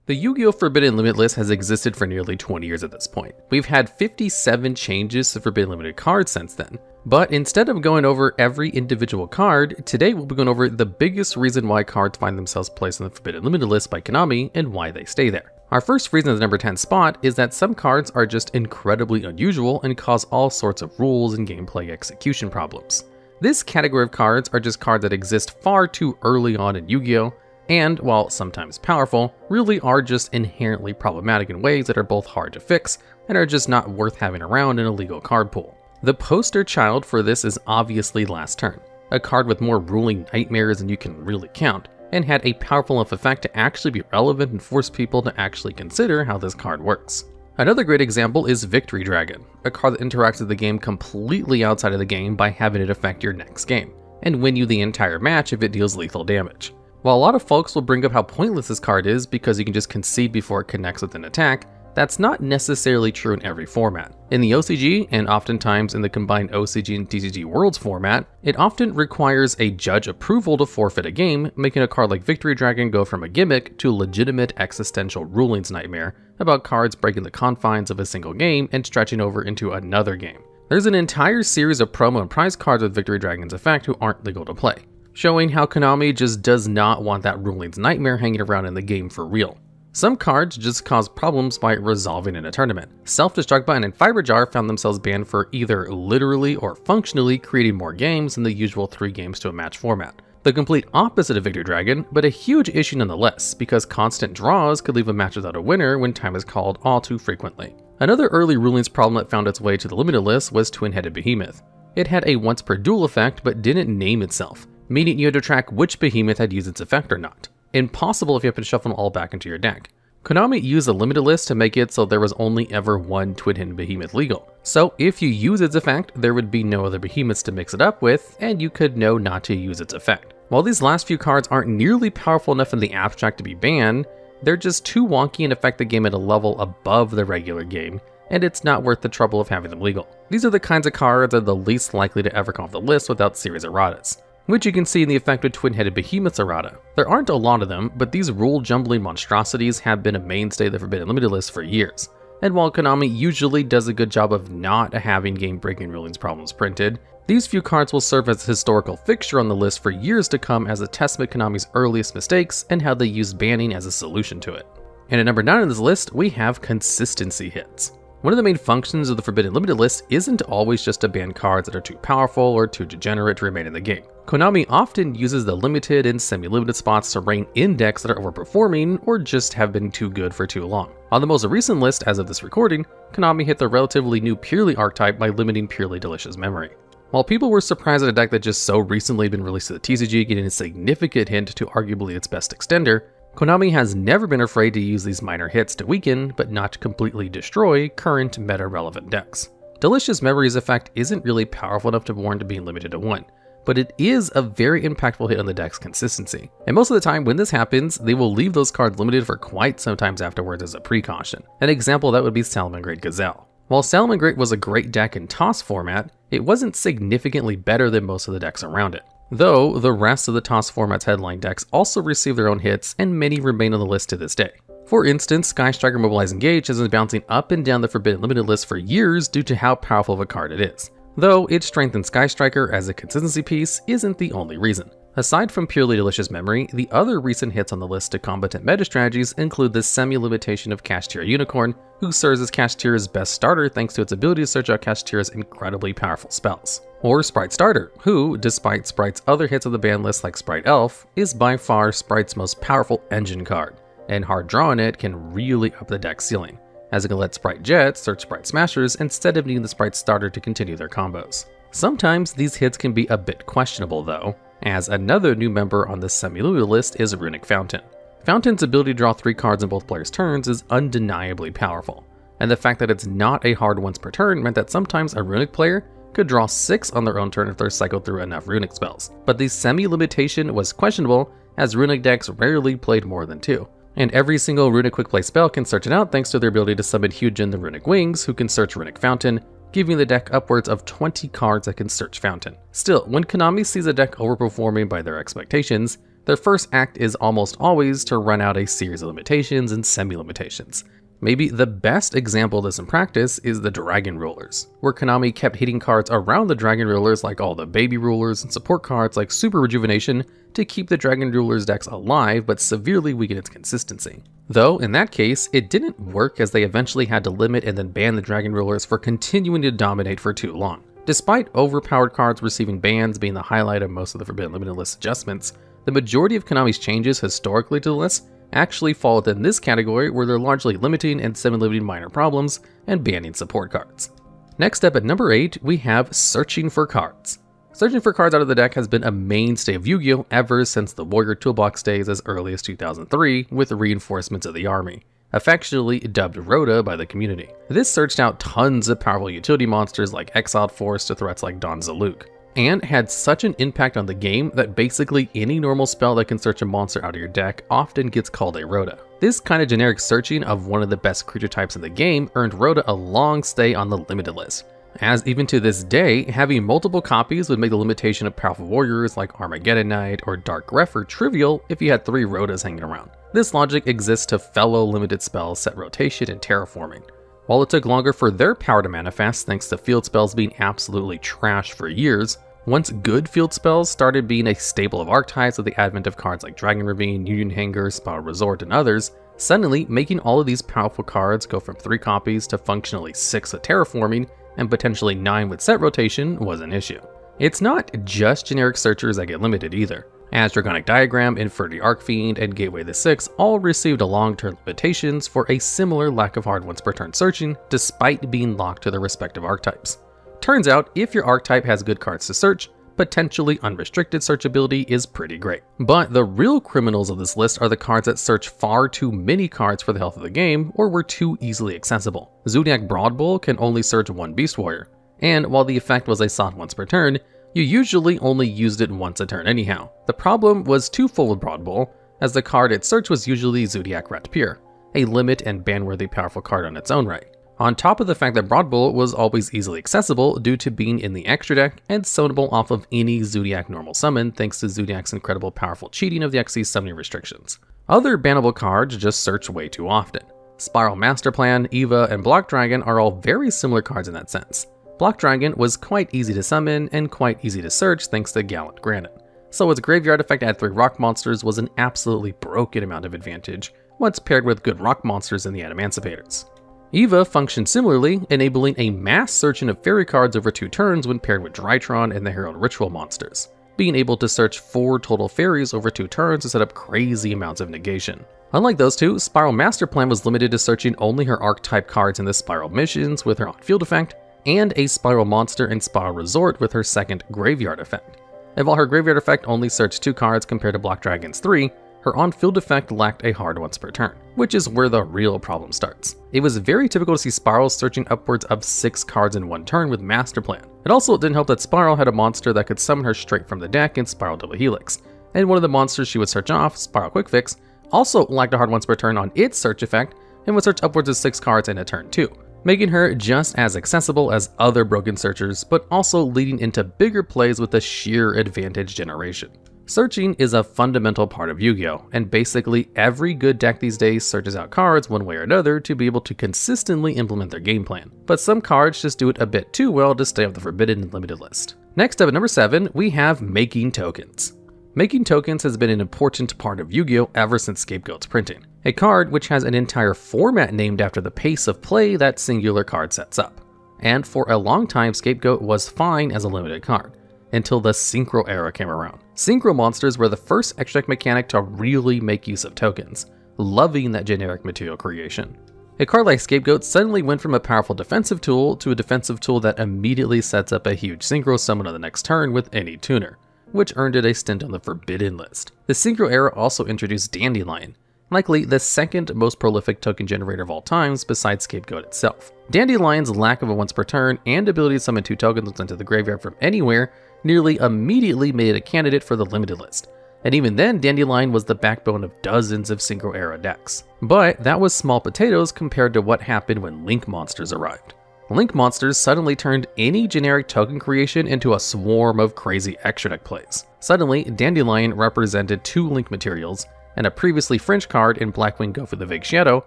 The Yu-Gi-Oh! Forbidden Limit list has existed for nearly 20 years at this point. We've had 57 changes to Forbidden Limited cards since then. But instead of going over every individual card, today we'll be going over the biggest reason why cards find themselves placed on the Forbidden Limited list by Konami and why they stay there. Our first reason at the number 10 spot is that some cards are just incredibly unusual and cause all sorts of rules and gameplay execution problems. This category of cards are just cards that exist far too early on in Yu-Gi-Oh! And, while sometimes powerful, really are just inherently problematic in ways that are both hard to fix and are just not worth having around in a legal card pool. The poster child for this is obviously Last Turn, a card with more ruling nightmares than you can really count, and had a powerful enough effect to actually be relevant and force people to actually consider how this card works. Another great example is Victory Dragon, a card that interacts with the game completely outside of the game by having it affect your next game, and win you the entire match if it deals lethal damage. While a lot of folks will bring up how pointless this card is because you can just concede before it connects with an attack, that's not necessarily true in every format. In the OCG, and oftentimes in the combined OCG and TCG Worlds format, it often requires a judge approval to forfeit a game, making a card like Victory Dragon go from a gimmick to a legitimate existential rulings nightmare about cards breaking the confines of a single game and stretching over into another game. There's an entire series of promo and prize cards with Victory Dragon's effect who aren't legal to play, showing how Konami just does not want that rulings nightmare hanging around in the game for real. Some cards just cause problems by resolving in a tournament. Self-Destruct Button and Fiber Jar found themselves banned for either literally or functionally creating more games than the usual 3 games to a match format. The complete opposite of Victory Dragon, but a huge issue nonetheless, because constant draws could leave a match without a winner when time is called all too frequently. Another early rulings problem that found its way to the limited list was Twin-Headed Behemoth. It had a once per duel effect but didn't name itself, meaning you had to track which behemoth had used its effect or not. Impossible if you happen to shuffle them all back into your deck. Konami used a limited list to make it so there was only ever one Twin-Hidden Behemoth legal. So if you use its effect, there would be no other behemoths to mix it up with, and you could know not to use its effect. While these last few cards aren't nearly powerful enough in the abstract to be banned, they're just too wonky and affect the game at a level above the regular game, and it's not worth the trouble of having them legal. These are the kinds of cards that are the least likely to ever come off the list without serious erratas, which you can see in the effect with Twin-Headed Behemoth's errata. There aren't a lot of them, but these rule-jumbling monstrosities have been a mainstay of the Forbidden Limited list for years. And while Konami usually does a good job of not having game-breaking rulings problems printed, these few cards will serve as a historical fixture on the list for years to come as a testament to Konami's earliest mistakes and how they used banning as a solution to it. And at number 9 on this list, we have consistency hits. One of the main functions of the Forbidden Limited list isn't always just to ban cards that are too powerful or too degenerate to remain in the game. Konami often uses the limited and semi-limited spots to rein in decks that are overperforming or just have been too good for too long. On the most recent list as of this recording, Konami hit the relatively new Purely archetype by limiting Purely Delicious Memory. While people were surprised at a deck that just so recently been released to the TCG getting a significant hint to arguably its best extender, Konami has never been afraid to use these minor hits to weaken, but not to completely destroy, current meta-relevant decks. Delicious Memory's effect isn't really powerful enough to warrant being limited to 1, but it is a very impactful hit on the deck's consistency. And most of the time when this happens, they will leave those cards limited for quite some time afterwards as a precaution. An example of that would be Salamangreat Gazelle. While Salamangreat was a great deck in TOS format, it wasn't significantly better than most of the decks around it. Though the rest of the TOS format's headline decks also receive their own hits, and many remain on the list to this day. For instance, Sky Striker Mobilize Engage has been bouncing up and down the Forbidden Limited list for years due to how powerful of a card it is. Though its strength in Sky Striker as a consistency piece isn't the only reason. Aside from Purely Delicious Memory, the other recent hits on the list to combatant meta strategies include the semi-limitation of Kashtira Unicorn, who serves as Kashtira's best starter thanks to its ability to search out Kashtira's incredibly powerful spells. Or Sprite Starter, who, despite Sprite's other hits on the ban list like Sprite Elf, is by far Sprite's most powerful engine card, and hard drawing it can really up the deck ceiling, as it can let Sprite Jet search Sprite Smashers instead of needing the Sprite Starter to continue their combos. Sometimes these hits can be a bit questionable though, as another new member on the semi-limited list is Runic Fountain. Fountain's ability to draw 3 cards in both players' turns is undeniably powerful, and the fact that it's not a hard once per turn meant that sometimes a Runic player could draw 6 on their own turn if they're cycled through enough Runic spells. But the semi-limitation was questionable, as Runic decks rarely played more than 2. And every single Runic quick play spell can search it out thanks to their ability to summon Hyujin the Runic Wings, who can search Runic Fountain, giving the deck upwards of 20 cards that can search Fountain. Still, when Konami sees a deck overperforming by their expectations, Their first act is almost always to run out a series of limitations and semi-limitations. Maybe the best example of this in practice is the Dragon Rulers, where Konami kept hitting cards around the Dragon Rulers like all the Baby Rulers and support cards like Super Rejuvenation to keep the Dragon Rulers decks alive but severely weaken its consistency. Though, in that case, it didn't work as they eventually had to limit and then ban the Dragon Rulers for continuing to dominate for too long. Despite overpowered cards receiving bans being the highlight of most of the Forbidden Limited list adjustments, the majority of Konami's changes historically to the list actually fall within this category where they're largely limiting and semi-limiting minor problems and banning support cards. Next up at number 8, we have searching for cards. Searching for cards out of the deck has been a mainstay of Yu-Gi-Oh! Ever since the Warrior Toolbox days as early as 2003 with reinforcements of the army, affectionately dubbed Rhoda by the community. This searched out tons of powerful utility monsters like Exiled Force to threats like Don Zaluk, and had such an impact on the game that basically any normal spell that can search a monster out of your deck often gets called a Rhoda. This kind of generic searching of one of the best creature types in the game earned Rhoda a long stay on the limited list, as even to this day, having multiple copies would make the limitation of powerful warriors like Armageddon Knight or Dark Grepher trivial if you had 3 Rhodas hanging around. This logic exists to fellow limited spells Set Rotation and Terraforming. While it took longer for their power to manifest thanks to field spells being absolutely trash for years, once good field spells started being a staple of archetypes with the advent of cards like Dragon Ravine, Union Hanger, Spiral Resort, and others, suddenly making all of these powerful cards go from 3 copies to functionally 6 with Terraforming and potentially 9 with Set Rotation was an issue. It's not just generic searchers that get limited either, as Dragonic Diagram, Infinity Arcfiend, and Gateway the 6 all received long-term limitations for a similar lack of hard once per turn searching despite being locked to their respective archetypes. Turns out, if your archetype has good cards to search, potentially unrestricted searchability is pretty great. But the real criminals of this list are the cards that search far too many cards for the health of the game or were too easily accessible. Zodiac Broadbull can only search 1 Beast Warrior, and while the effect was a soft once per turn, you usually only used it once a turn anyhow. The problem was twofold with Broadbull, as the card it searched was usually Zodiac Rat Pure, a limit and ban-worthy powerful card on its own right. On top of the fact that Broadbull was always easily accessible due to being in the extra deck and summonable off of any Zodiac normal summon thanks to Zodiac's incredible powerful cheating of the XC's summoning restrictions. Other bannable cards just search way too often. Spiral Master Plan, Eva, and Block Dragon are all very similar cards in that sense. Block Dragon was quite easy to summon and quite easy to search thanks to Gallant Granite, so its graveyard effect at 3 rock monsters was an absolutely broken amount of advantage once paired with good rock monsters in the Emancipators. Eva functioned similarly, enabling a mass searching of fairy cards over 2 turns when paired with Drytron and the Herald Ritual monsters, being able to search 4 total fairies over 2 turns to set up crazy amounts of negation. Unlike those two, Spiral Master Plan was limited to searching only her archetype cards in the Spiral missions with her on-field effect, and a Spiral Monster and Spiral Resort with her second Graveyard effect. And while her Graveyard effect only searched 2 cards compared to Block Dragon's 3, her on-field effect lacked a hard once per turn, which is where the real problem starts. It was very typical to see Spirals searching upwards of 6 cards in 1 turn with Master Plan. It also didn't help that Spiral had a monster that could summon her straight from the deck in Spiral Double Helix, and one of the monsters she would search off, Spiral Quick Fix, also lacked a hard once per turn on its search effect and would search upwards of 6 cards in a turn too, making her just as accessible as other broken searchers, but also leading into bigger plays with the sheer advantage generation. Searching is a fundamental part of Yu-Gi-Oh, and basically every good deck these days searches out cards one way or another to be able to consistently implement their game plan. But some cards just do it a bit too well to stay off the forbidden and limited list. Next up at number 7, we have making tokens. Making tokens has been an important part of Yu-Gi-Oh ever since Scapegoat's printing, a card which has an entire format named after the pace of play that singular card sets up. And for a long time, Scapegoat was fine as a limited card, until the Synchro era came around. Synchro monsters were the first extra deck mechanic to really make use of tokens, loving that generic material creation. A card like Scapegoat suddenly went from a powerful defensive tool to a defensive tool that immediately sets up a huge Synchro summon on the next turn with any tuner, which earned it a stint on the forbidden list. The Synchro era also introduced Dandelion, likely the second most prolific token generator of all times besides Scapegoat itself. Dandelion's lack of a once per turn and ability to summon 2 tokens into the graveyard from anywhere nearly immediately made it a candidate for the limited list, and even then Dandelion was the backbone of dozens of Synchro era decks. But that was small potatoes compared to what happened when Link monsters arrived. Link monsters suddenly turned any generic token creation into a swarm of crazy extra deck plays. Suddenly, Dandelion represented 2 Link materials, and a previously French card in Blackwing Go for the Vague Shadow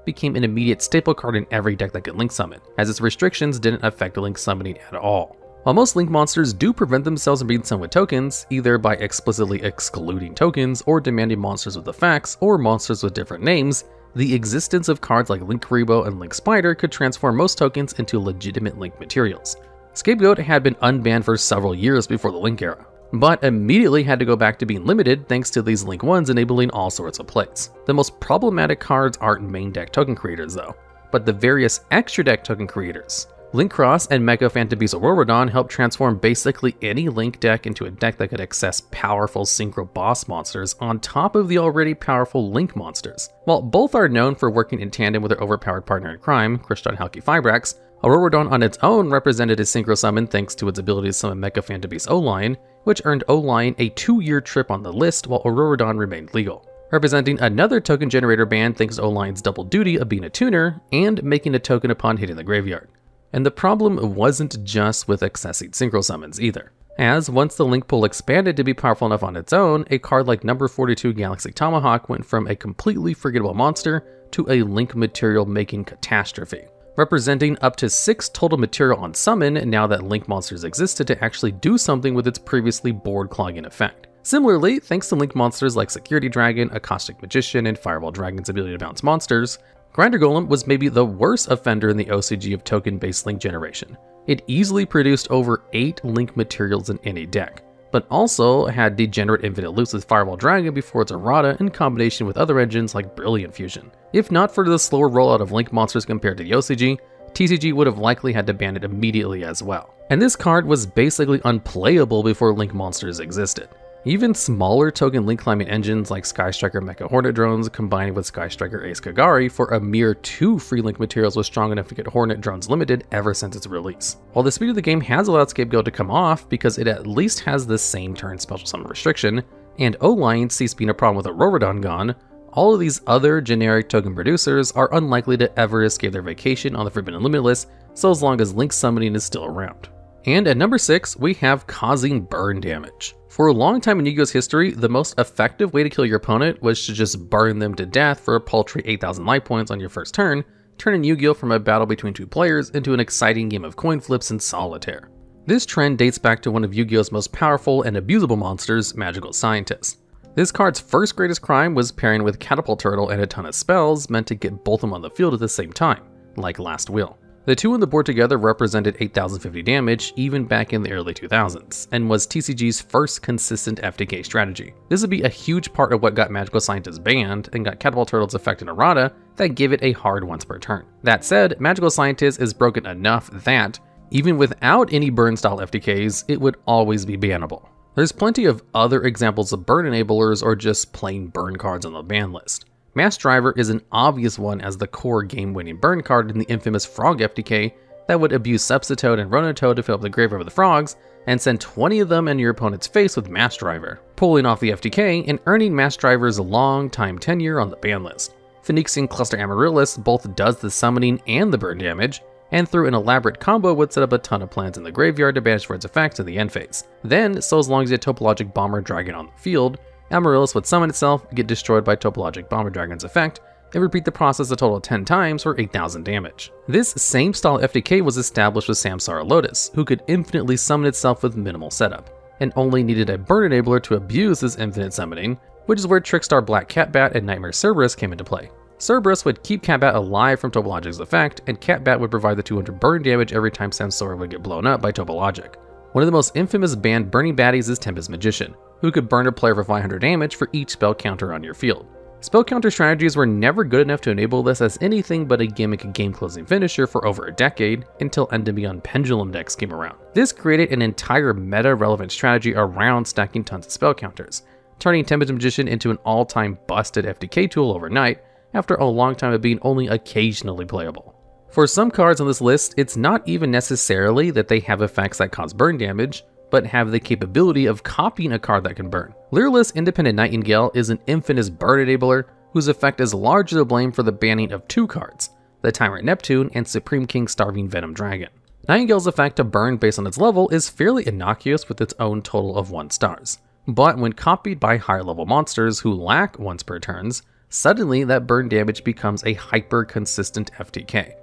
became an immediate staple card in every deck that could Link summon, as its restrictions didn't affect Link summoning at all. While most Link monsters do prevent themselves from being summoned with tokens, either by explicitly excluding tokens or demanding monsters with effects or monsters with different names, the existence of cards like Link Karibo and Link Spider could transform most tokens into legitimate Link materials. Scapegoat had been unbanned for several years before the Link era, but immediately had to go back to being limited thanks to these Link 1s enabling all sorts of plays. The most problematic cards aren't main deck token creators though, but the various extra deck token creators. Link Cross and Mega Phantom Beast Auroradon helped transform basically any Link deck into a deck that could access powerful Synchro boss monsters on top of the already powerful Link monsters. While both are known for working in tandem with their overpowered partner in crime, Kriston Halki Fibrax, Auroradon on its own represented a Synchro summon thanks to its ability to summon Mega Phantom Beast O-Lion, which earned O-Lion a 2-year trip on the list while Auroradon remained legal, representing another token generator ban thanks to O-Lion's double duty of being a tuner and making a token upon hitting the graveyard. And the problem wasn't just with accessing Synchro summons either, as once the Link pool expanded to be powerful enough on its own, a card like number 42 Galaxy Tomahawk went from a completely forgettable monster to a Link material making catastrophe, representing up to 6 total material on summon now that Link monsters existed to actually do something with its previously board clogging effect. Similarly, thanks to Link monsters like Security Dragon, Acoustic Magician, and Fireball Dragon's ability to bounce monsters, Grinder Golem was maybe the worst offender in the OCG of token-based Link generation. It easily produced over 8 Link materials in any deck, but also had degenerate infinite loops with Fireball Dragon before its errata in combination with other engines like Brilliant Fusion. If not for the slower rollout of Link monsters compared to the OCG, TCG would have likely had to ban it immediately as well. And this card was basically unplayable before Link monsters existed. Even smaller token Link climbing engines like Sky Striker Mecha Hornet Drones combined with Sky Striker Ace Kagari for a mere 2 free Link materials was strong enough to get Hornet Drones limited ever since its release. While the speed of the game has allowed Scapegoat to come off because it at least has the same turn special summon restriction, and O-Lion ceased being a problem with Auroradon gone, all of these other generic token producers are unlikely to ever escape their vacation on the Forbidden Limitless so as long as Link summoning is still around. And at number 6, we have causing burn damage. For a long time in Yu-Gi-Oh's history, the most effective way to kill your opponent was to just burn them to death for a paltry 8,000 life points on your first turn, turning Yu-Gi-Oh from a battle between 2 players into an exciting game of coin flips and solitaire. This trend dates back to one of Yu-Gi-Oh's most powerful and abusable monsters, Magical Scientist. This card's first greatest crime was pairing with Catapult Turtle and a ton of spells meant to get both of them on the field at the same time, like Last Will. The 2 on the board together represented 8,050 damage even back in the early 2000s, and was TCG's first consistent FTK strategy. This would be a huge part of what got Magical Scientist banned and got Catapult Turtle's effect in errata that give it a hard once per turn. That said, Magical Scientist is broken enough that, even without any burn style FTKs, it would always be bannable. There's plenty of other examples of burn enablers or just plain burn cards on the ban list. Mass Driver is an obvious one as the core game-winning burn card in the infamous Frog FTK that would abuse Substitoad and Rototoad to fill up the graveyard with the frogs, and send 20 of them in your opponent's face with Mass Driver, pulling off the FTK and earning Mass Driver's long-time tenure on the ban list. Phoenician Cluster Amaryllis both does the summoning and the burn damage, and through an elaborate combo would set up a ton of plans in the graveyard to banish for its effects in the end phase. Then, so as long as you had Topologic Bomber Dragon on the field, Amaryllis would summon itself, get destroyed by Topologic Bomber Dragon's effect, and repeat the process a total of 10 times for 8,000 damage. This same style FTK was established with Samsara Lotus, who could infinitely summon itself with minimal setup, and only needed a burn enabler to abuse this infinite summoning, which is where Trickstar Black Catbat and Nightmare Cerberus came into play. Cerberus would keep Catbat alive from Topologic's effect, and Catbat would provide the 200 burn damage every time Samsara would get blown up by Topologic. One of the most infamous banned burning baddies is Tempest Magician, who could burn a player for 500 damage for each spell counter on your field. Spell counter strategies were never good enough to enable this as anything but a gimmick game-closing finisher for over a decade, until Endymion Pendulum decks came around. This created an entire meta-relevant strategy around stacking tons of spell counters, turning Tempest Magician into an all-time busted FTK tool overnight, after a long time of being only occasionally playable. For some cards on this list, it's not even necessarily that they have effects that cause burn damage, but have the capability of copying a card that can burn. Lyreless Independent Nightingale is an infamous burn enabler whose effect is largely to blame for the banning of 2 cards, the Tyrant Neptune, and Supreme King Starving Venom Dragon. Nightingale's effect of burn based on its level is fairly innocuous with its own total of 1 stars. But when copied by higher level monsters who lack once per turns, suddenly that burn damage becomes a hyper consistent FTK.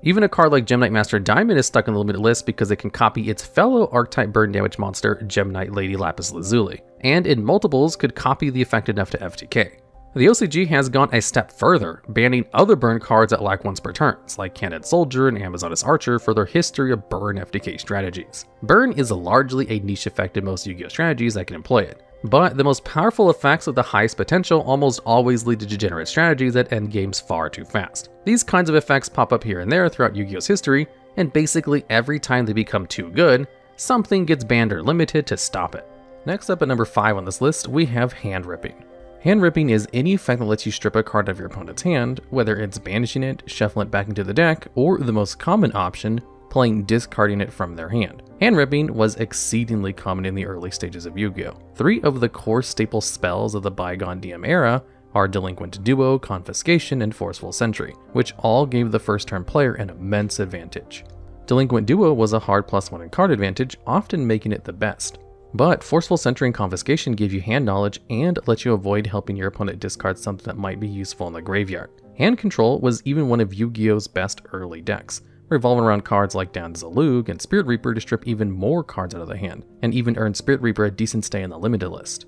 Even a card like Gem Knight Master Diamond is stuck in the limited list because it can copy its fellow archetype burn damage monster Gem Knight Lady Lapis Lazuli, and in multiples could copy the effect enough to FTK. The OCG has gone a step further, banning other burn cards that lack once per turns, like Candid Soldier and Amazoness Archer for their history of burn FTK strategies. Burn is largely a niche effect in most Yu-Gi-Oh strategies that can employ it, but the most powerful effects with the highest potential almost always lead to degenerate strategies that end games far too fast. These kinds of effects pop up here and there throughout Yu-Gi-Oh's history, and basically every time they become too good, something gets banned or limited to stop it. Next up at number 5 on this list, we have Hand Ripping. Hand Ripping is any effect that lets you strip a card out of your opponent's hand, whether it's banishing it, shuffling it back into the deck, or the most common option, playing discarding it from their hand. Hand Ripping was exceedingly common in the early stages of Yu-Gi-Oh! 3 of the core staple spells of the bygone DM era are Delinquent Duo, Confiscation, and Forceful Sentry, which all gave the first turn player an immense advantage. Delinquent Duo was a hard +1 in card advantage, often making it the best. But Forceful Sentry and Confiscation give you hand knowledge and let you avoid helping your opponent discard something that might be useful in the graveyard. Hand Control was even one of Yu-Gi-Oh's best early decks, revolving around cards like Down Zalug and Spirit Reaper to strip even more cards out of the hand, and even earn Spirit Reaper a decent stay in the limited list.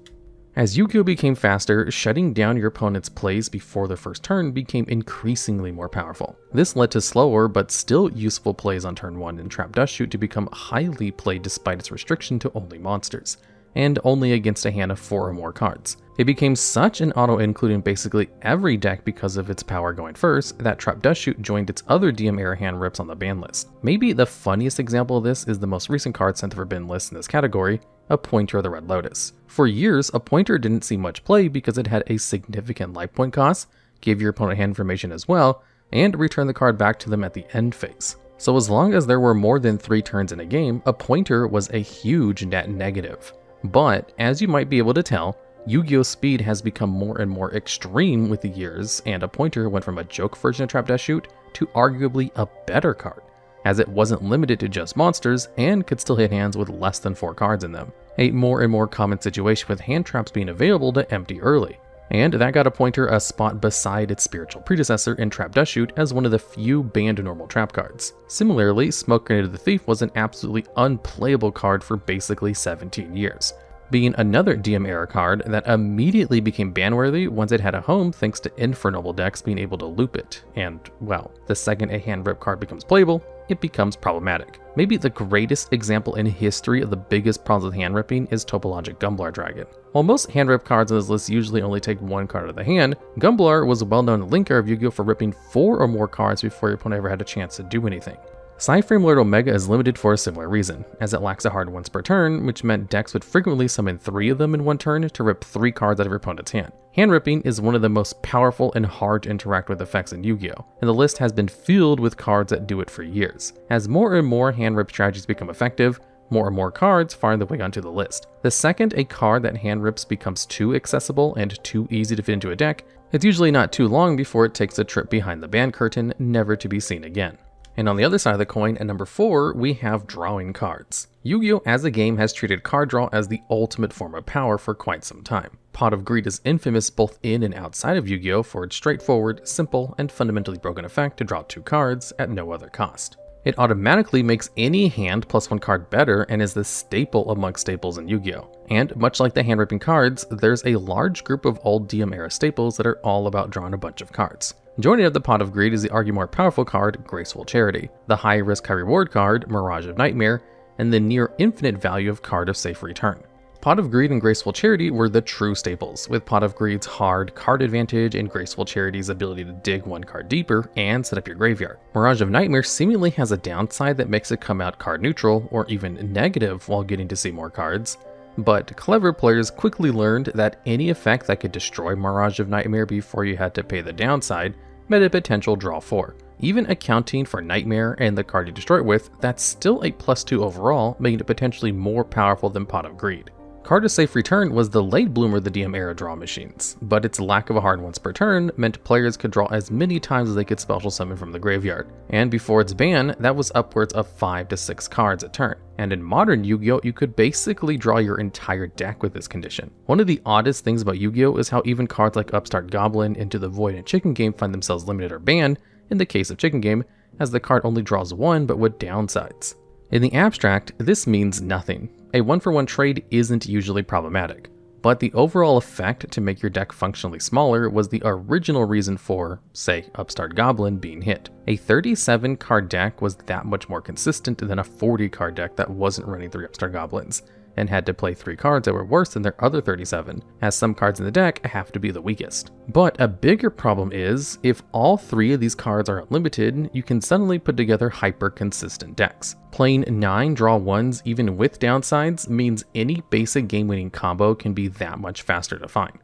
As Yu-Gi-Oh became faster, shutting down your opponent's plays before their first turn became increasingly more powerful. This led to slower but still useful plays on turn 1 in Trap Dust Shoot to become highly played despite its restriction to only monsters, and only against a hand of 4 or more cards. It became such an auto-include in basically every deck because of its power going first that Trap Dust Shoot joined its other DM era hand rips on the ban list. Maybe the funniest example of this is the most recent card sent to Forbidden List in this category, Appointer of the Red Lotus. For years, Appointer didn't see much play because it had a significant life point cost, gave your opponent hand information as well, and returned the card back to them at the end phase. So as long as there were more than 3 turns in a game, Appointer was a huge net negative. But, as you might be able to tell, Yu-Gi-Oh! Speed has become more and more extreme with the years, and Appointer went from a joke version of Trap Dust Shoot to arguably a better card, as it wasn't limited to just monsters and could still hit hands with less than 4 cards in them. A more and more common situation with hand traps being available to empty early. And that got Appointer a spot beside its spiritual predecessor in Trap Dust Shoot as one of the few banned normal trap cards. Similarly, Smoke Grenade of the Thief was an absolutely unplayable card for basically 17 years, being another DM era card that immediately became ban-worthy once it had a home thanks to Infernoble decks being able to loop it, and, well, the second a hand rip card becomes playable, it becomes problematic. Maybe the greatest example in history of the biggest problems with hand ripping is Topologic Gumblar Dragon. While most hand rip cards on this list usually only take 1 card out of the hand, Gumblar was well known in Link era of Yu-Gi-Oh! For ripping 4 or more cards before your opponent ever had a chance to do anything. Psyframe Lord Omega is limited for a similar reason, as it lacks a hard once per turn, which meant decks would frequently summon 3 of them in 1 turn to rip 3 cards out of your opponent's hand. Hand ripping is one of the most powerful and hard to interact with effects in Yu-Gi-Oh! And the list has been filled with cards that do it for years. As more and more hand rip strategies become effective, more and more cards find their way onto the list. The second a card that hand rips becomes too accessible and too easy to fit into a deck, it's usually not too long before it takes a trip behind the ban curtain, never to be seen again. And on the other side of the coin, at number 4, we have drawing cards. Yu-Gi-Oh! As a game has treated card draw as the ultimate form of power for quite some time. Pot of Greed is infamous both in and outside of Yu-Gi-Oh! For its straightforward, simple, and fundamentally broken effect to draw 2 cards at no other cost. It automatically makes any hand +1 card better and is the staple amongst staples in Yu-Gi-Oh! And much like the hand ripping cards, there's a large group of old DM era staples that are all about drawing a bunch of cards. Joining up the Pot of Greed is the arguably more powerful card, Graceful Charity, the high risk high reward card, Mirage of Nightmare, and the near infinite value of Card of Safe Return. Pot of Greed and Graceful Charity were the true staples, with Pot of Greed's hard card advantage and Graceful Charity's ability to dig 1 card deeper and set up your graveyard. Mirage of Nightmare seemingly has a downside that makes it come out card neutral or even negative while getting to see more cards, but clever players quickly learned that any effect that could destroy Mirage of Nightmare before you had to pay the downside meant a potential draw 4. Even accounting for Nightmare and the card you destroy it with, that's still a +2 overall, making it potentially more powerful than Pot of Greed. Card to Safe Return was the late bloomer of the DM era draw machines, but its lack of a hard once per turn meant players could draw as many times as they could special summon from the graveyard. And before its ban, that was upwards of 5 to 6 cards a turn. And in modern Yu-Gi-Oh, you could basically draw your entire deck with this condition. One of the oddest things about Yu-Gi-Oh is how even cards like Upstart Goblin, Into the Void, and Chicken Game find themselves limited or banned, in the case of Chicken Game, as the card only draws 1 but with downsides. In the abstract, this means nothing. A 1-for-1 trade isn't usually problematic, but the overall effect to make your deck functionally smaller was the original reason for, say, Upstart Goblin being hit. A 37 card deck was that much more consistent than a 40 card deck that wasn't running 3 Upstart Goblins, and had to play 3 cards that were worse than their other 37, as some cards in the deck have to be the weakest. But a bigger problem is, if all 3 of these cards are unlimited, you can suddenly put together hyper-consistent decks. Playing 9 draw 1s even with downsides means any basic game-winning combo can be that much faster to find.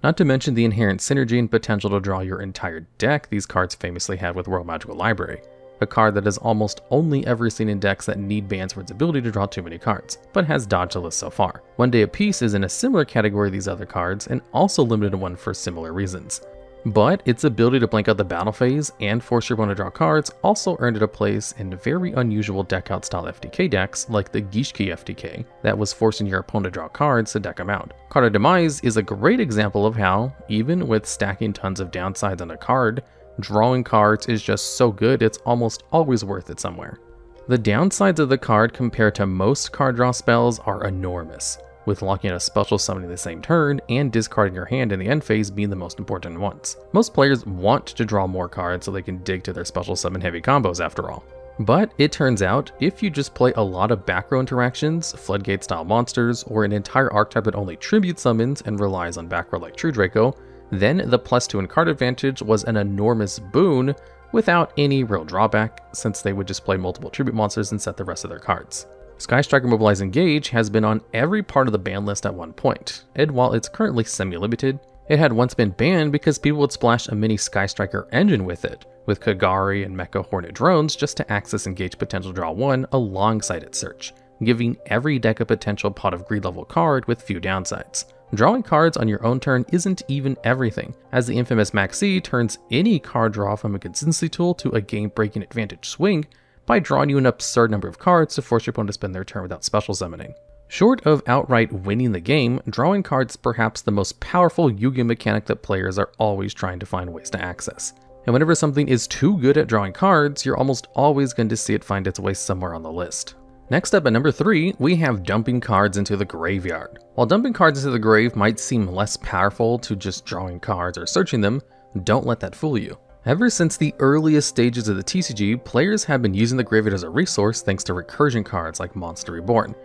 Not to mention the inherent synergy and potential to draw your entire deck these cards famously had with World Magical Library, a card that is almost only ever seen in decks that need bans for its ability to draw too many cards, but has dodged the list so far. One Day Apiece is in a similar category to these other cards, and also limited to 1 for similar reasons. But its ability to blank out the battle phase and force your opponent to draw cards also earned it a place in very unusual deck out style FTK decks like the Gishki FTK that was forcing your opponent to draw cards to deck them out. Card of Demise is a great example of how, even with stacking tons of downsides on a card, drawing cards is just so good it's almost always worth it somewhere. The downsides of the card compared to most card draw spells are enormous, with locking out a special summon in the same turn and discarding your hand in the end phase being the most important ones. Most players want to draw more cards so they can dig to their special summon heavy combos after all. But it turns out, if you just play a lot of back row interactions, floodgate style monsters, or an entire archetype that only tribute summons and relies on back row like True Draco, then the +2 in card advantage was an enormous boon without any real drawback, since they would just play multiple tribute monsters and set the rest of their cards. Sky Striker Mobilize Engage has been on every part of the ban list at one point, and while it's currently semi-limited, it had once been banned because people would splash a mini Sky Striker engine with it, with Kagari and Mecha Hornet drones just to access Engage potential draw 1 alongside its search, giving every deck a potential pot of greed level card with few downsides. Drawing cards on your own turn isn't even everything, as the infamous Maxi turns any card draw from a consistency tool to a game-breaking advantage swing by drawing you an absurd number of cards to force your opponent to spend their turn without special summoning. Short of outright winning the game, drawing cards is perhaps the most powerful Yu-Gi-Oh mechanic that players are always trying to find ways to access. And whenever something is too good at drawing cards, you're almost always going to see it find its way somewhere on the list. Next up at number 3, we have dumping cards into the graveyard. While dumping cards into the grave might seem less powerful to just drawing cards or searching them, don't let that fool you. Ever since the earliest stages of the TCG, players have been using the graveyard as a resource thanks to recursion cards like Monster Reborn.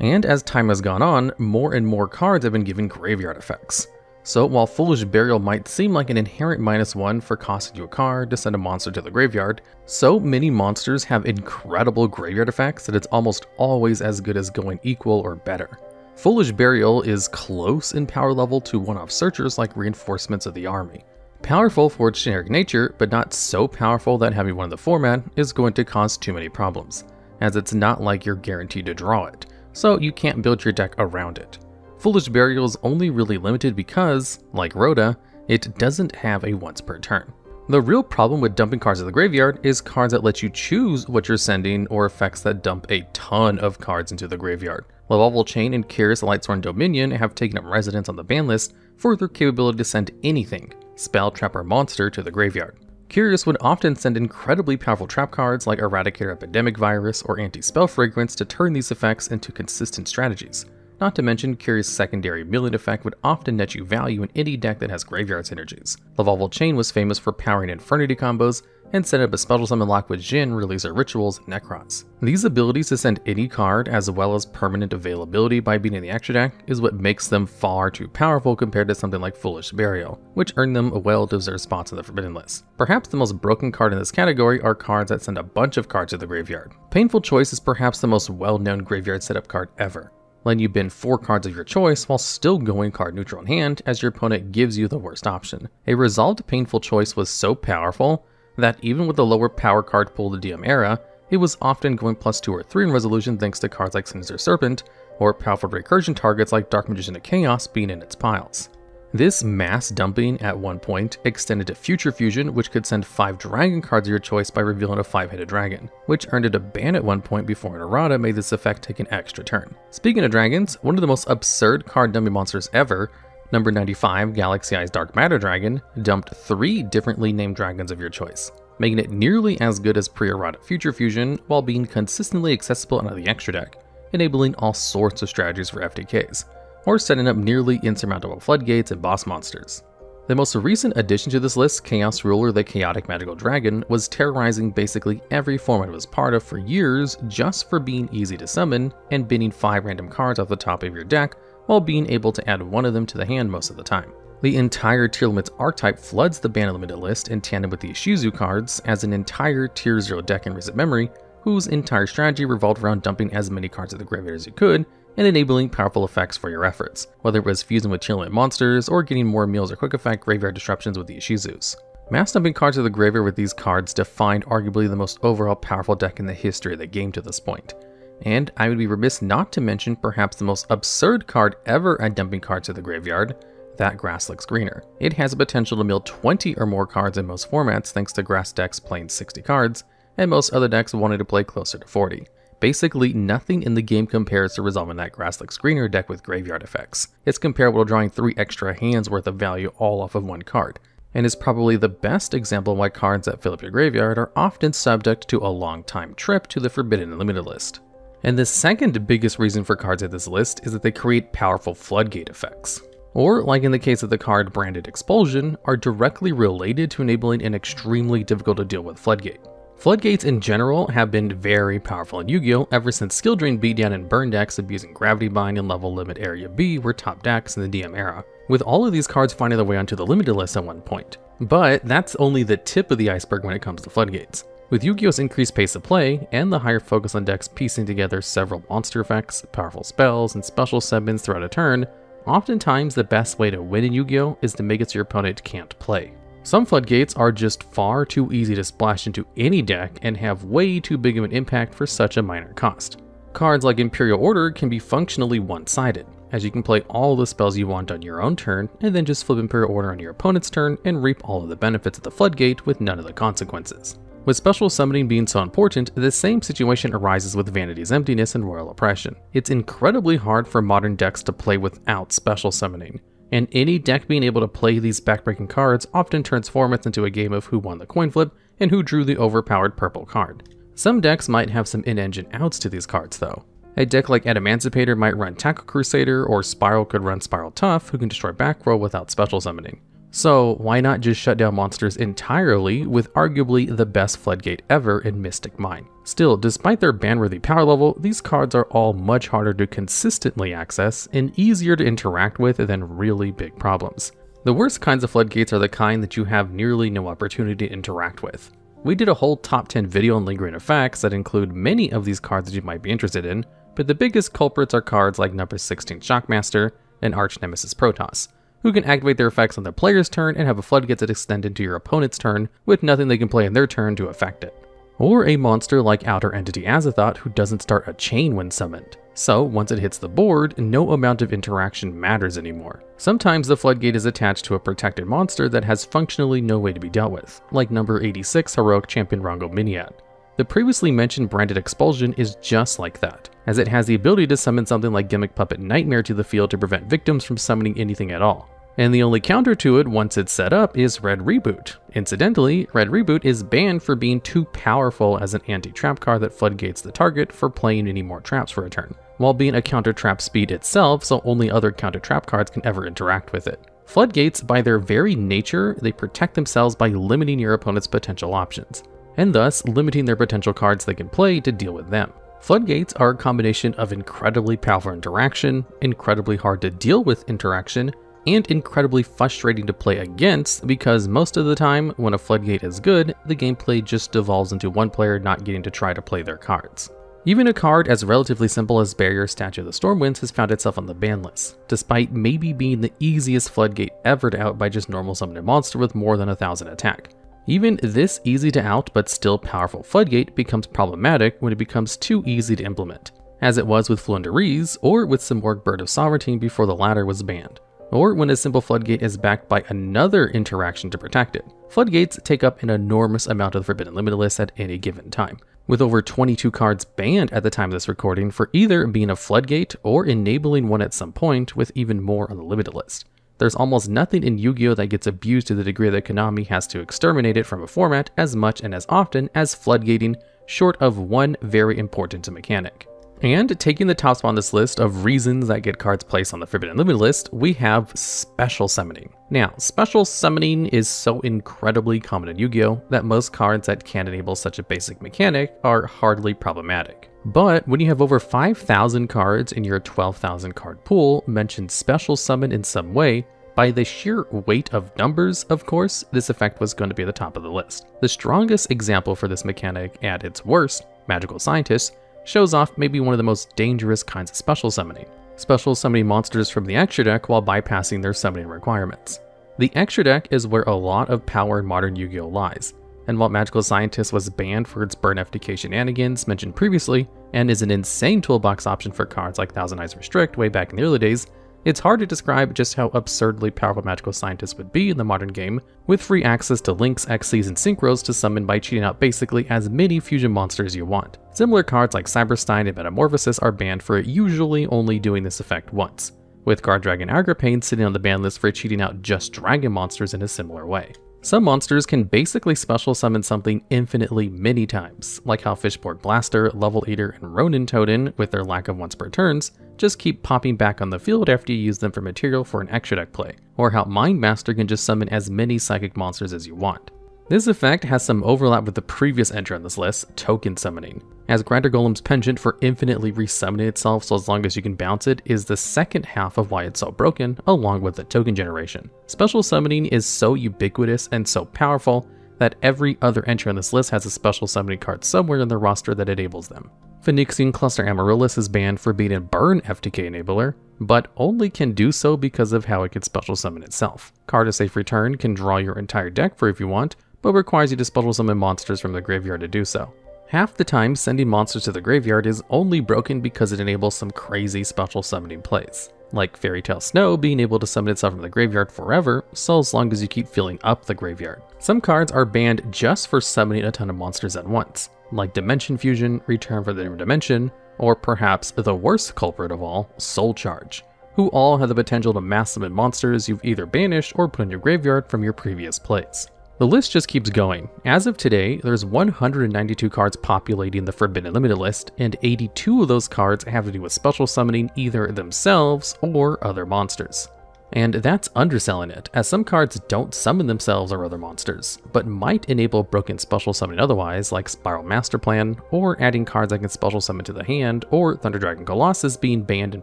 And as time has gone on, more and more cards have been given graveyard effects. So while Foolish Burial might seem like an inherent -1 for costing you a card to send a monster to the graveyard, so many monsters have incredible graveyard effects that it's almost always as good as going equal or better. Foolish Burial is close in power level to one-off searchers like Reinforcements of the Army. Powerful for its generic nature, but not so powerful that having one in the format is going to cause too many problems, as it's not like you're guaranteed to draw it, so you can't build your deck around it. Foolish Burial is only really limited because, like Rhoda, it doesn't have a once per turn. The real problem with dumping cards to the graveyard is cards that let you choose what you're sending or effects that dump a ton of cards into the graveyard. Revolval Chain and Curious Lightsworn Dominion have taken up residence on the ban list for their capability to send anything, spell, trap, or monster, to the graveyard. Curious would often send incredibly powerful trap cards like Eradicator Epidemic Virus or Anti-Spell Fragrance to turn these effects into consistent strategies. Not to mention, Curious' secondary milling effect would often net you value in any deck that has graveyard synergies. Revolval Chain was famous for powering Infernity combos, and set up a special summon lock with Jin, Releaser Rituals, and Necrons. These abilities to send any card, as well as permanent availability by being in the extra deck, is what makes them far too powerful compared to something like Foolish Burial, which earned them a well-deserved spot on the Forbidden List. Perhaps the most broken card in this category are cards that send a bunch of cards to the graveyard. Painful Choice is perhaps the most well-known graveyard setup card ever, letting you bin 4 cards of your choice while still going card neutral in hand as your opponent gives you the worst option. A resolved Painful Choice was so powerful that even with the lower power card pool of the DM era, it was often going +2 or 3 in resolution thanks to cards like Sinister Serpent, or powerful recursion targets like Dark Magician of Chaos being in its piles. This mass dumping at one point extended to Future Fusion, which could send 5 dragon cards of your choice by revealing a 5-headed dragon, which earned it a ban at one point before an errata made this effect take an extra turn. Speaking of dragons, one of the most absurd card dumping monsters ever, number 95, Galaxy Eyes Dark Matter Dragon, dumped 3 differently named dragons of your choice, making it nearly as good as pre-errata Future Fusion while being consistently accessible out of the extra deck, enabling all sorts of strategies for FTKs, or setting up nearly insurmountable floodgates and boss monsters. The most recent addition to this list, Chaos Ruler the Chaotic Magical Dragon, was terrorizing basically every format it was part of for years just for being easy to summon and binning 5 random cards off the top of your deck while being able to add one of them to the hand most of the time. The entire Tier Limits archetype floods the Ban Limited list in tandem with the Yugioh cards as an entire Tier 0 deck in recent memory, whose entire strategy revolved around dumping as many cards of the graveyard as you could and enabling powerful effects for your efforts, whether it was fusing with Tier Limit monsters or getting more meals or quick effect graveyard disruptions with the Yugiohs. Mass dumping cards to the graveyard with these cards defined arguably the most overall powerful deck in the history of the game to this point. And I would be remiss not to mention perhaps the most absurd card ever at dumping cards to the graveyard, that Grass Looks Greener. It has the potential to mill 20 or more cards in most formats thanks to grass decks playing 60 cards, and most other decks wanting to play closer to 40. Basically, nothing in the game compares to resolving that Grass Looks Greener deck with graveyard effects. It's comparable to drawing 3 extra hands worth of value all off of one card, and is probably the best example of why cards that fill up your graveyard are often subject to a long time trip to the Forbidden and Limited list. And the second biggest reason for cards at this list is that they create powerful floodgate effects. Or, like in the case of the card Branded Expulsion, are directly related to enabling an extremely difficult to deal with floodgate. Floodgates in general have been very powerful in Yu-Gi-Oh! Ever since Skill Drain, Beatdown, and Burn decks abusing Gravity Bind and Level Limit Area B were top decks in the DM era, with all of these cards finding their way onto the Limited list at one point. But that's only the tip of the iceberg when it comes to floodgates. With Yu-Gi-Oh's increased pace of play, and the higher focus on decks piecing together several monster effects, powerful spells, and special summons throughout a turn, oftentimes the best way to win in Yu-Gi-Oh! Is to make it so your opponent can't play. Some floodgates are just far too easy to splash into any deck and have way too big of an impact for such a minor cost. Cards like Imperial Order can be functionally one-sided, as you can play all the spells you want on your own turn and then just flip Imperial Order on your opponent's turn and reap all of the benefits of the floodgate with none of the consequences. With special summoning being so important, the same situation arises with Vanity's Emptiness and Royal Oppression. It's incredibly hard for modern decks to play without special summoning, and any deck being able to play these backbreaking cards often turns formats into a game of who won the coin flip and who drew the overpowered purple card. Some decks might have some in-engine outs to these cards though. A deck like Adamantipator might run Tackle Crusader, or Spiral could run Spiral Tough, who can destroy back row without special summoning. So why not just shut down monsters entirely with arguably the best floodgate ever in Mystic Mine? Still, despite their ban-worthy power level, these cards are all much harder to consistently access and easier to interact with than really big problems. The worst kinds of floodgates are the kind that you have nearly no opportunity to interact with. We did a whole top 10 video on lingering effects that include many of these cards that you might be interested in, but the biggest culprits are cards like number 16 Shockmaster and Arch Nemesis Protoss, who can activate their effects on the player's turn and have a floodgate that extend into your opponent's turn with nothing they can play in their turn to affect it. Or a monster like Outer Entity Azathoth, who doesn't start a chain when summoned. So once it hits the board, no amount of interaction matters anymore. Sometimes the floodgate is attached to a protected monster that has functionally no way to be dealt with, like number 86 Heroic Champion Rongo Miniad. The previously mentioned Branded Expulsion is just like that, as it has the ability to summon something like Gimmick Puppet Nightmare to the field to prevent victims from summoning anything at all. And the only counter to it once it's set up is Red Reboot. Incidentally, Red Reboot is banned for being too powerful as an anti-trap card that floodgates the target for playing any more traps for a turn, while being a counter-trap speed itself, so only other counter-trap cards can ever interact with it. Floodgates, by their very nature, they protect themselves by limiting your opponent's potential options, and thus limiting their potential cards they can play to deal with them. Floodgates are a combination of incredibly powerful interaction, incredibly hard to deal with interaction, and incredibly frustrating to play against, because most of the time when a floodgate is good, the gameplay just devolves into one player not getting to try to play their cards. Even a card as relatively simple as Barrier Statue of the Stormwinds has found itself on the ban list, despite maybe being the easiest floodgate ever to out by just normal summoning monster with more than 1000 attack. Even this easy to out but still powerful floodgate becomes problematic when it becomes too easy to implement. as it was with Flunderies, or with Simorgh Bird of Sovereignty before the latter was banned, or when a simple floodgate is backed by another interaction to protect it. Floodgates take up an enormous amount of the Forbidden Limited list at any given time, with over 22 cards banned at the time of this recording for either being a floodgate or enabling one at some point, with even more on the limited list. There's almost nothing in Yu-Gi-Oh! That gets abused to the degree that Konami has to exterminate it from a format as much and as often as floodgating, short of one very important mechanic. And taking the top spot on this list of reasons that get cards placed on the Forbidden Limited list, we have special summoning. Now, special summoning is so incredibly common in Yu-Gi-Oh! That most cards that can enable such a basic mechanic are hardly problematic. But when you have over 5,000 cards in your 12,000 card pool mention special summon in some way, by the sheer weight of numbers, of course, this effect was going to be at the top of the list. The strongest example for this mechanic at its worst, Magical Scientist, shows off maybe one of the most dangerous kinds of special summoning. Special summoning monsters from the extra deck while bypassing their summoning requirements. The extra deck is where a lot of power in modern Yu-Gi-Oh! Lies, and while Magical Scientist was banned for its burn FTK shenanigans mentioned previously, and is an insane toolbox option for cards like Thousand Eyes Restrict way back in the early days, it's hard to describe just how absurdly powerful Magical Scientist would be in the modern game, with free access to Links, Xyz, and Synchros to summon by cheating out basically as many fusion monsters you want. Similar cards like Cyberstein and Metamorphosis are banned for usually only doing this effect once, with Guard Dragon Agripane sitting on the ban list for cheating out just dragon monsters in a similar way. Some monsters can basically special summon something infinitely many times, like how Fishborg Blaster, Level Eater, and Ronin Totem, with their lack of once per turns, just keep popping back on the field after you use them for material for an extra deck play, or how Mind Master can just summon as many psychic monsters as you want. This effect has some overlap with the previous entry on this list, Token Summoning, as Grinder Golem's penchant for infinitely resummoning itself so as long as you can bounce it is the second half of why it's so broken, along with the token generation. Special summoning is so ubiquitous and so powerful that every other entry on this list has a special summoning card somewhere in their roster that enables them. Phoenician Cluster Amaryllis is banned for being a burn FTK enabler, but only can do so because of how it can special summon itself. Card a safe return can draw your entire deck for if you want, but requires you to special summon monsters from the graveyard to do so. Half the time, sending monsters to the graveyard is only broken because it enables some crazy special summoning plays, like Fairy Tale Snow being able to summon itself from the graveyard forever, so as long as you keep filling up the graveyard. Some cards are banned just for summoning a ton of monsters at once, like Dimension Fusion, Return from the Different Dimension, or perhaps the worst culprit of all, Soul Charge, who all have the potential to mass summon monsters you've either banished or put in your graveyard from your previous plays. The list just keeps going. As of today, there's 192 cards populating the Forbidden Limited list, and 82 of those cards have to do with special summoning either themselves or other monsters. And that's underselling it, as some cards don't summon themselves or other monsters, but might enable broken special summoning otherwise, like Spiral Master Plan, or adding cards that can special summon to the hand, or Thunder Dragon Colossus being banned in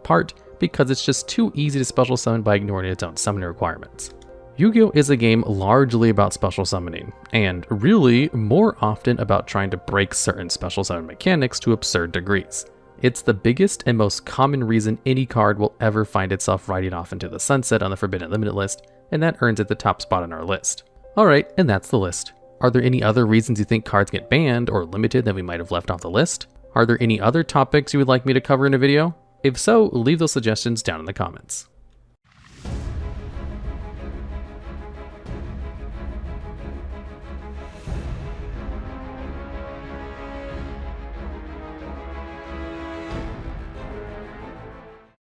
part because it's just too easy to special summon by ignoring its own summoning requirements. Yu-Gi-Oh! Is a game largely about special summoning, and really more often about trying to break certain special summon mechanics to absurd degrees. It's the biggest and most common reason any card will ever find itself riding off into the sunset on the Forbidden Limited list, and that earns it the top spot on our list. Alright, and that's the list. Are there any other reasons you think cards get banned or limited that we might have left off the list? Are there any other topics you would like me to cover in a video? If so, leave those suggestions down in the comments.